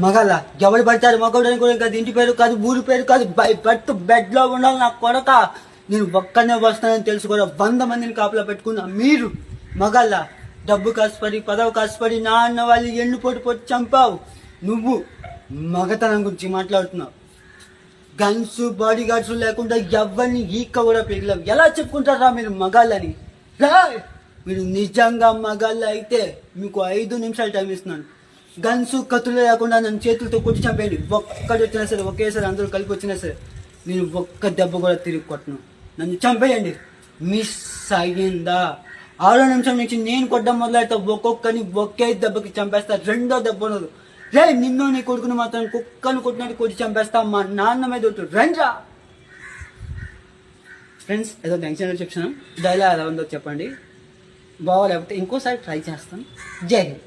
మగల ఎవరు పడతారు మగవాడని కూడా కాదు, ఇంటి పేరు కాదు, ఊరి పేరు కాదు, బెడ్ బెడ్ లో ఉండాలి నా కొడక. నేను ఒక్కనే వస్తానని తెలుసు కూడా 100 మందిని కాపలా పెట్టుకున్నా. మీరు మగల డబ్బు కాసుపడి పదవి కాసుపడి నా అన్న వాళ్ళు ఎన్ను పొట్టి చంపావు. నువ్వు మగతనం గురించి మాట్లాడుతున్నావు. గన్స్ బాడీ గార్డ్స్ లేకుండా ఎవరిని ఈక్క కూడా పెరిగలేవు. ఎలా చెప్పుకుంటారా మీరు మగాళ్ళని? మీరు నిజంగా మగాళ్ళ అయితే మీకు 5 నిమిషాలు టైం ఇస్తున్నాను. గన్స్ కత్తులు లేకుండా నన్ను చేతులతో కొట్టి చంపేయండి. ఒక్కటి వచ్చినా సరే, ఒకేసారి అందరూ కలిపి వచ్చినా సరే నేను ఒక్క దెబ్బ కూడా తిరిగి కొట్టను. నన్ను చంపేయండి. మిస్ అయ్యిందా? 6వ నిమిషం నుంచి నేను కొట్టడం మొదలెడతా. ఒక్కొక్కని ఒకే దెబ్బకి చంపేస్తా. 2వ దెబ్బ ఉండదు. రే నిన్ను నీ కొడుకుని మాత్రం కుక్కను కొట్టినట్టు కొట్టి చంపేస్తా. మా నాన్న మీద రండ్రా. ఫ్రెండ్స్, ఏదో టెన్షన్ చెప్తున్నాం. డైలాగ్ ఎలా ఉందో చెప్పండి. బాగా లేకపోతే ఇంకోసారి ట్రై చేస్తాను. జై హింద్.